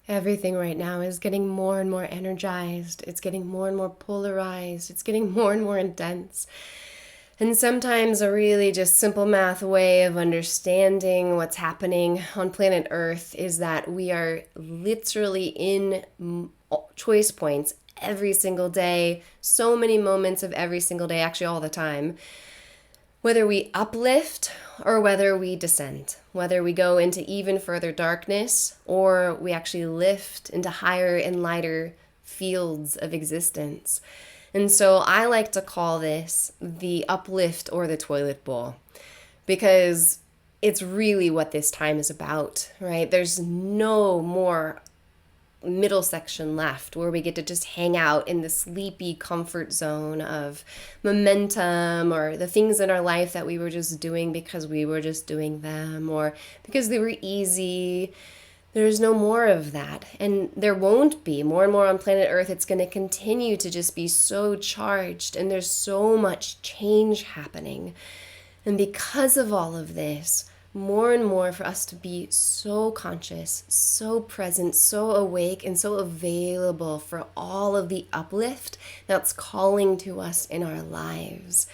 Everything right now is getting more and more energized. It's getting more and more polarized. It's getting more and more intense. And sometimes a really just simple math way of understanding what's happening on planet Earth is that we are literally in choice points every single day, so many moments of every single day, actually all the time. Whether we uplift or whether we descend, whether we go into even further darkness or we actually lift into higher and lighter fields of existence. And so I like to call this the uplift or the toilet bowl because it's really what this time is about, right? There's no more middle section left where we get to just hang out in the sleepy comfort zone of momentum or the things in our life that we were just doing because we were just doing them or because they were easy. There's no more of that. And there won't be. More and more on planet Earth, it's going to continue to just be so charged. And there's so much change happening. And because of all of this, more and more for us to be so conscious, so present, so awake, and so available for all of the uplift that's calling to us in our lives.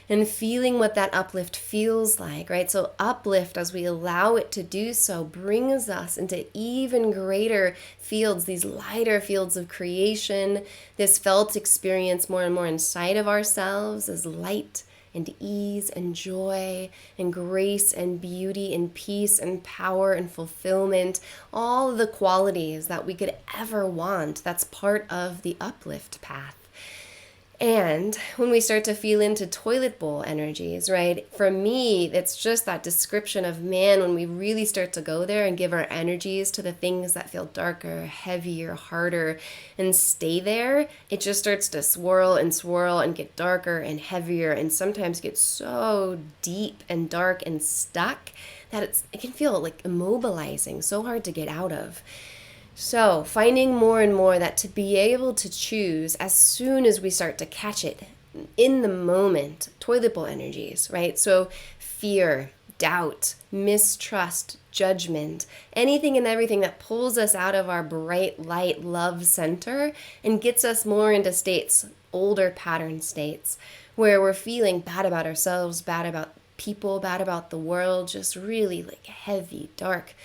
And feeling what that uplift feels like, right? So uplift, as we allow it to do so, brings us into even greater fields, these lighter fields of creation, this felt experience more and more inside of ourselves as light and ease and joy and grace and beauty and peace and power and fulfillment, all of the qualities that we could ever want. That's part of the uplift path. And when we start to feel into toilet bowl energies, right? For me, it's just that description of, man, when we really start to go there and give our energies to the things that feel darker, heavier, harder, and stay there, it just starts to swirl and get darker and heavier and sometimes get so deep and dark and stuck that it can feel like immobilizing, so hard to get out of. So, finding more and more that to be able to choose as soon as we start to catch it in the moment, toilet bowl energies, right? So, fear, doubt, mistrust, judgment, anything and everything that pulls us out of our bright light love center and gets us more into states, older pattern states, where we're feeling bad about ourselves, bad about people, bad about the world, just really like heavy, dark.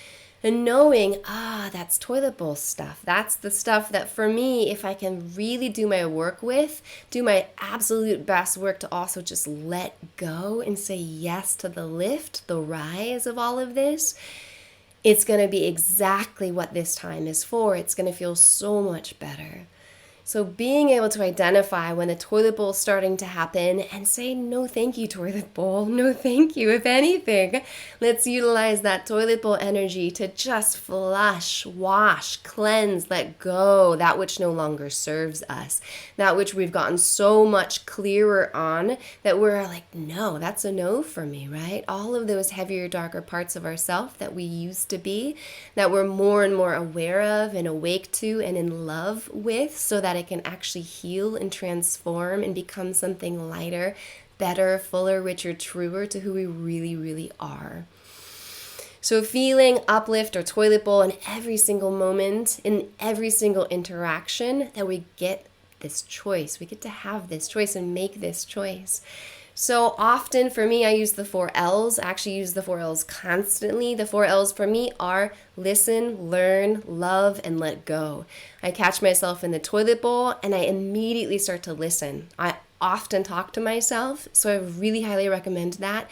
And knowing, that's toilet bowl stuff. That's the stuff that for me, if I can really do my work with, do my absolute best work to also just let go and say yes to the lift, the rise of all of this, it's going to be exactly what this time is for. It's going to feel so much better. So being able to identify when the toilet bowl is starting to happen and say, no thank you, toilet bowl, no thank you. If anything, let's utilize that toilet bowl energy to just flush, wash, cleanse, let go, that which no longer serves us, that which we've gotten so much clearer on that we're like, no, that's a no for me, right? All of those heavier, darker parts of ourselves that we used to be, that we're more and more aware of and awake to and in love with, so that it can actually heal and transform and become something lighter, better, fuller, richer, truer to who we really, really are. So feeling uplift or toilet bowl in every single moment, in every single interaction, that we get this choice. We get to have this choice and make this choice. So often for me, I use the 4 L's. I actually use the 4 L's constantly. The 4 L's for me are listen, learn, love, and let go. I catch myself in the toilet bowl and I immediately start to listen. I often talk to myself, so I really highly recommend that.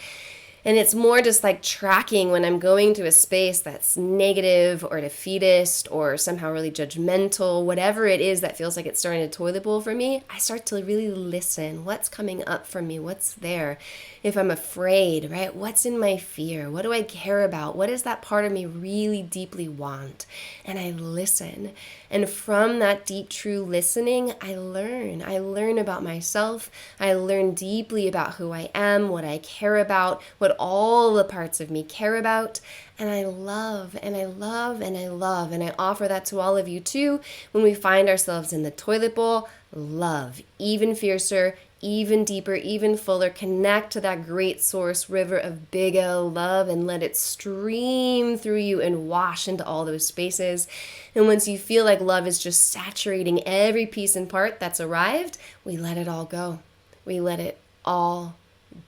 And it's more just like tracking when I'm going to a space that's negative or defeatist or somehow really judgmental, whatever it is that feels like it's starting a toilet bowl for me, I start to really listen. What's coming up for me? What's there? If I'm afraid, right? What's in my fear? What do I care about? What does that part of me really deeply want? And I listen. And from that deep, true listening, I learn. I learn about myself. I learn deeply about who I am, what I care about, what all the parts of me care about. And I love, and I love, and I love. And I offer that to all of you too. When we find ourselves in the toilet bowl, love, even fiercer, even deeper, even fuller. Connect to that great source river of big L love and let it stream through you and wash into all those spaces. And once you feel like love is just saturating every piece and part that's arrived, we let it all go. We let it all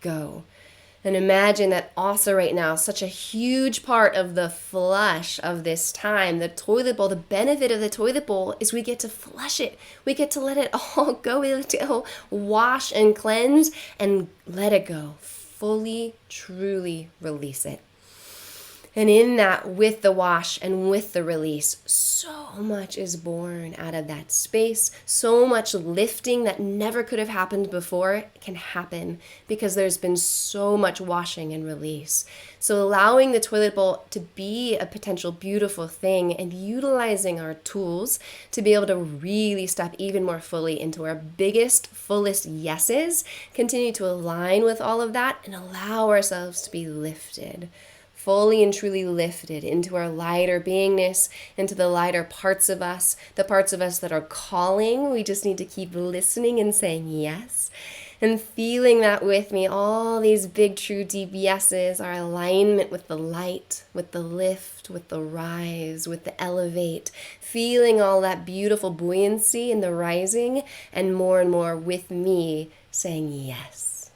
go. And imagine that also right now, such a huge part of the flush of this time, the toilet bowl, the benefit of the toilet bowl is we get to flush it. We get to let it all go. We get to wash and cleanse and let it go. Fully, truly release it. And in that, with the wash and with the release, so much is born out of that space. So much lifting that never could have happened before can happen because there's been so much washing and release. So allowing the toilet bowl to be a potential beautiful thing and utilizing our tools to be able to really step even more fully into our biggest, fullest yeses, continue to align with all of that and allow ourselves to be lifted. Fully and truly lifted into our lighter beingness, into the lighter parts of us, the parts of us that are calling. We just need to keep listening and saying yes. And feeling that with me, all these big, true, deep yeses, our alignment with the light, with the lift, with the rise, with the elevate. Feeling all that beautiful buoyancy in the rising and more with me saying yes.